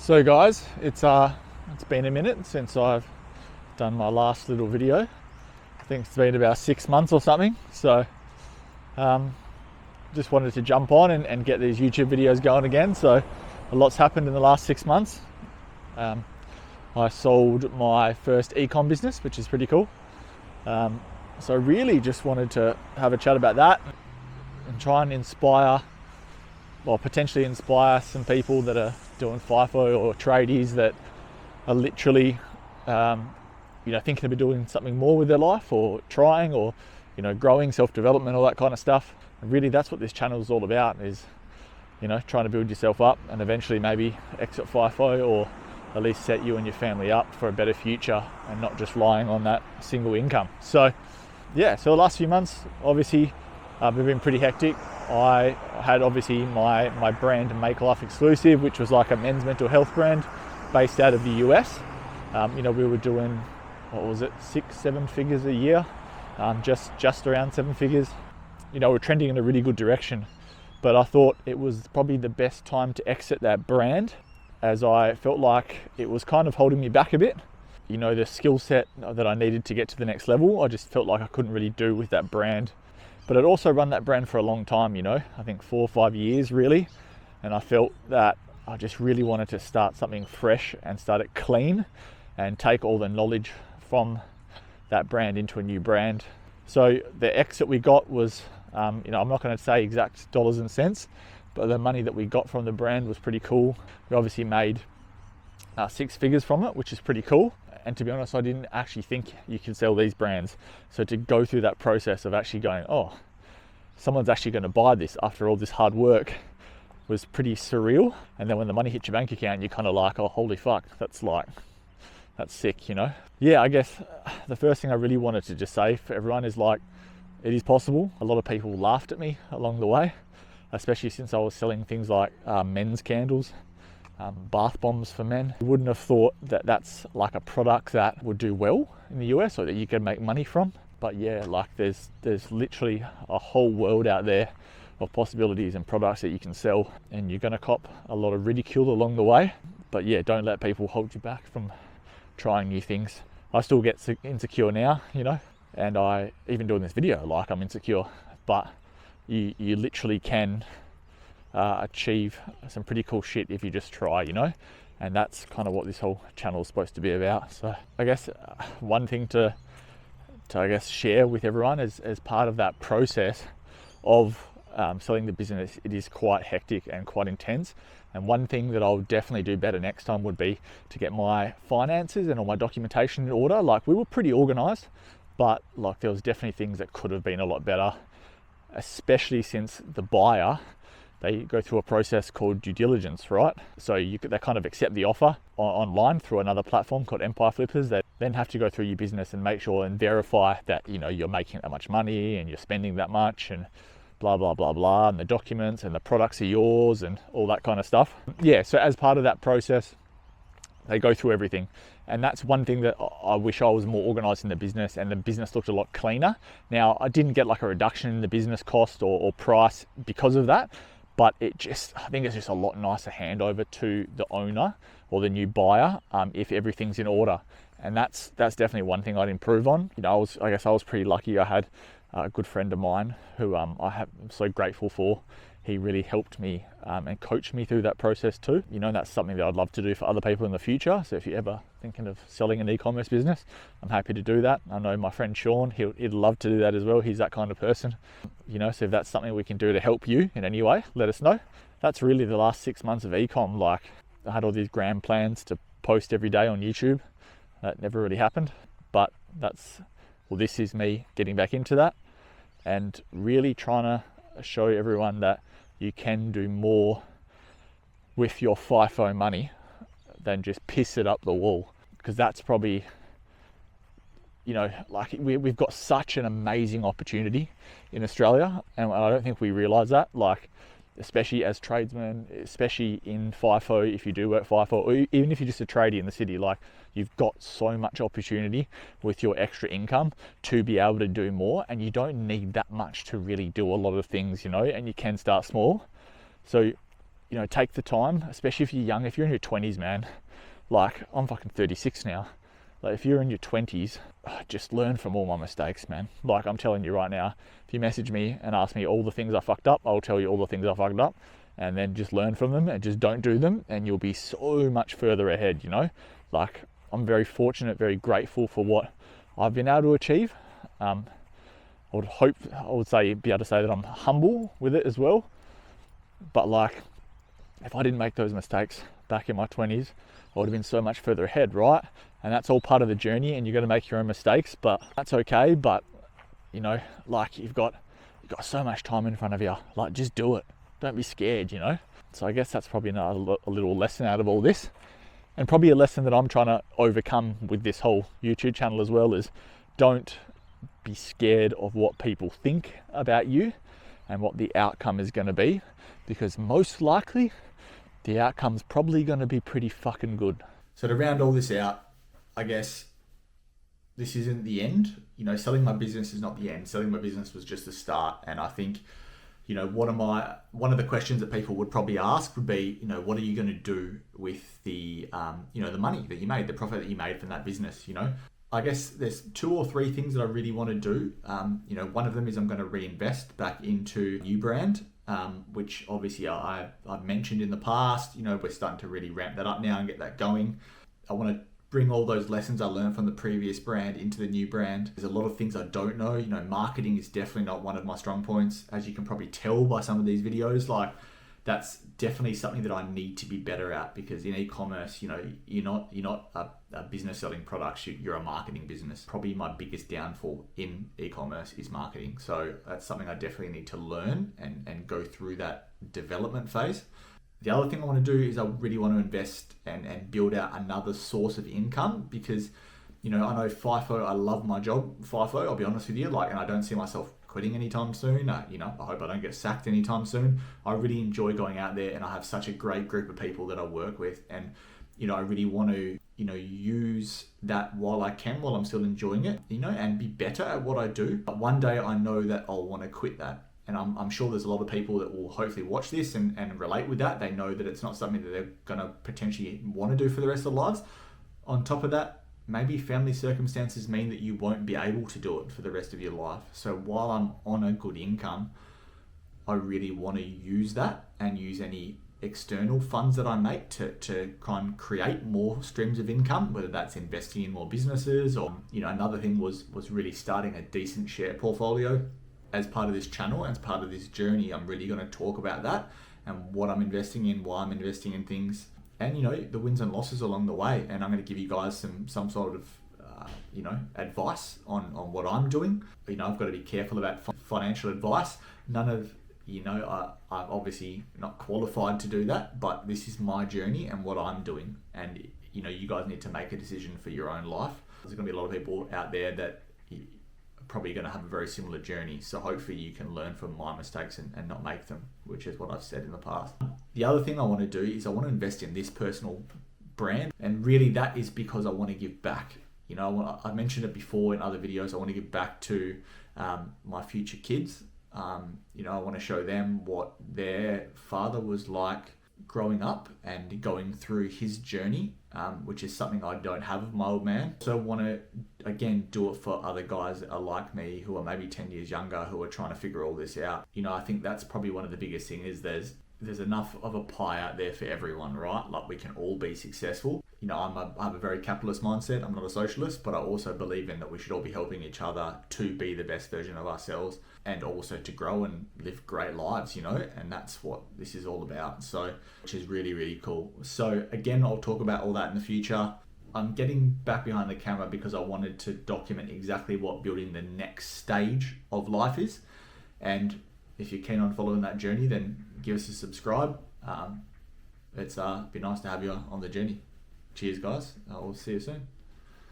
So guys, it's been a minute since I've done my last little video. I think it's been about 6 months or something. So just wanted to jump on and get these YouTube videos going again. So a lot's happened in the last 6 months. I sold my first Ecomm business, which is pretty cool. So really just wanted to have a chat about that and try and potentially inspire some people that are doing FIFO or tradies that are literally, thinking about doing something more with their life, or trying, or growing, self-development, all that kind of stuff. And really, that's what this channel is all about: is trying to build yourself up and eventually maybe exit FIFO, or at least set you and your family up for a better future and not just relying on that single income. So the last few months, obviously, have been pretty hectic. I had obviously my brand Make Life Exclusive, which was like a men's mental health brand based out of the US. We were doing, 6-7 figures a year, just around 7 figures. We're trending in a really good direction, but I thought it was probably the best time to exit that brand, as I felt like it was kind of holding me back a bit. The skill set that I needed to get to the next level, I just felt like I couldn't really do with that brand. But I'd also run that brand for a long time, I think 4 or 5 years really. And I felt that I just really wanted to start something fresh and start it clean and take all the knowledge from that brand into a new brand. So the exit we got was, I'm not going to say exact dollars and cents, but the money that we got from the brand was pretty cool. We obviously made 6 figures from it, which is pretty cool. And to be honest, I didn't actually think you could sell these brands. So to go through that process of actually going, oh, someone's actually going to buy this after all this hard work, was pretty surreal. And then when the money hits your bank account, you're kind of like, oh, holy fuck, that's sick, Yeah, I guess the first thing I really wanted to just say for everyone is it is possible. A lot of people laughed at me along the way, especially since I was selling things like men's candles, bath bombs for men. You wouldn't have thought that that's like a product that would do well in the US or that you could make money from. But yeah, there's literally a whole world out there of possibilities and products that you can sell, and you're gonna cop a lot of ridicule along the way. But yeah, don't let people hold you back from trying new things. I still get insecure now, and I even doing this video, I'm insecure, but you literally can achieve some pretty cool shit if you just try, and that's kind of what this whole channel is supposed to be about. So I guess one thing to share with everyone is, as part of that process of selling the business, it is quite hectic and quite intense. And one thing that I'll definitely do better next time would be to get my finances and all my documentation in order. We were pretty organized, but there was definitely things that could have been a lot better, especially since the buyer, they go through a process called due diligence, right? So they kind of accept the offer online through another platform called Empire Flippers. They then have to go through your business and make sure and verify that you're making that much money and you're spending that much and blah blah blah blah, and the documents and the products are yours and all that kind of stuff. Yeah, so as part of that process, they go through everything. And that's one thing that I wish I was more organized in the business, and the business looked a lot cleaner. Now, I didn't get a reduction in the business cost or price because of that, but I think it's just a lot nicer handover to the owner or the new buyer if everything's in order. And that's definitely one thing I'd improve on. I was pretty lucky. I had a good friend of mine who I'm so grateful for. He really helped me and coached me through that process too. That's something that I'd love to do for other people in the future. So if you're ever thinking of selling an e-commerce business, I'm happy to do that. I know my friend Sean, he'd love to do that as well. He's that kind of person. So if that's something we can do to help you in any way, let us know. That's really the last 6 months of Ecomm. I had all these grand plans to post every day on YouTube. That never really happened. But this is me getting back into that and really trying to show everyone that you can do more with your FIFO money than just piss it up the wall. Because that's probably, we've got such an amazing opportunity in Australia, and I don't think we realize that. Especially as tradesmen, especially in FIFO, if you do work FIFO, or even if you're just a tradie in the city, you've got so much opportunity with your extra income to be able to do more, and you don't need that much to really do a lot of things, and you can start small. So take the time, especially if you're young. If you're in your 20s, man, like I'm fucking 36 now. Like if you're in your 20s, just learn from all my mistakes, man. Like I'm telling you right now, if you message me and ask me all the things I fucked up, I'll tell you all the things I fucked up, and then just learn from them and just don't do them, and you'll be so much further ahead, Like I'm very fortunate, very grateful for what I've been able to achieve. I would be able to say that I'm humble with it as well. But like, if I didn't make those mistakes back in my 20s, I would have been so much further ahead, right? And that's all part of the journey, and you're going to make your own mistakes, but that's okay. But like you've got so much time in front of you. Like just do it. Don't be scared, So I guess that's probably a little lesson out of all this, and probably a lesson that I'm trying to overcome with this whole YouTube channel as well, is don't be scared of what people think about you and what the outcome is going to be, because most likely the outcome's probably going to be pretty fucking good. So to round all this out, I guess this isn't the end. Selling my business is not the end. Selling my business was just the start. And I think, one of the questions that people would probably ask would be, what are you going to do with the, the money that you made, the profit that you made from that business, I guess there's 2 or 3 things that I really want to do. One of them is I'm going to reinvest back into a new brand, which obviously I've mentioned in the past. We're starting to really ramp that up now and get that going. I want to bring all those lessons I learned from the previous brand into the new brand. There's a lot of things I don't know. Marketing is definitely not one of my strong points, as you can probably tell by some of these videos. Like, that's definitely something that I need to be better at, because in e-commerce, you're not a business selling products, you're a marketing business. Probably my biggest downfall in e-commerce is marketing. So that's something I definitely need to learn and go through that development phase. The other thing I want to do is I really want to invest and build out another source of income, because, I know FIFO, I love my job, FIFO, I'll be honest with you, and I don't see myself quitting anytime soon. I hope I don't get sacked anytime soon. I really enjoy going out there, and I have such a great group of people that I work with, and I really want to use that while I can, while I'm still enjoying it, and be better at what I do. But one day I know that I'll want to quit that, and I'm sure there's a lot of people that will hopefully watch this and relate with that. They know that it's not something that they're going to potentially want to do for the rest of their lives. On top of that, maybe family circumstances mean that you won't be able to do it for the rest of your life. So while I'm on a good income, I really want to use that and use any external funds that I make to kind of create more streams of income, whether that's investing in more businesses or, another thing was really starting a decent share portfolio. As part of this channel, as part of this journey, I'm really going to talk about that and what I'm investing in, why I'm investing in things, and the wins and losses along the way. And I'm going to give you guys some sort of advice on what I'm doing. I've got to be careful about financial advice. None of I'm obviously not qualified to do that, but this is my journey and what I'm doing. And you guys need to make a decision for your own life. There's going to be a lot of people out there that probably going to have a very similar journey. So hopefully you can learn from my mistakes and not make them, which is what I've said in the past. The other thing I want to do is I want to invest in this personal brand. And really that is because I want to give back. I mentioned it before in other videos. I want to give back to my future kids. I want to show them what their father was like growing up and going through his journey, which is something I don't have of my old man. So I want to, again, do it for other guys that are like me, who are maybe 10 years younger, who are trying to figure all this out. I think that's probably one of the biggest things is there's enough of a pie out there for everyone, right? Like we can all be successful. I have a very capitalist mindset. I'm not a socialist, but I also believe in that we should all be helping each other to be the best version of ourselves and also to grow and live great lives, and that's what this is all about. So, which is really, really cool. So again, I'll talk about all that in the future. I'm getting back behind the camera because I wanted to document exactly what building the next stage of life is. And if you're keen on following that journey, then give us a subscribe. It's be nice to have you on the journey. Cheers, guys. I'll see you soon.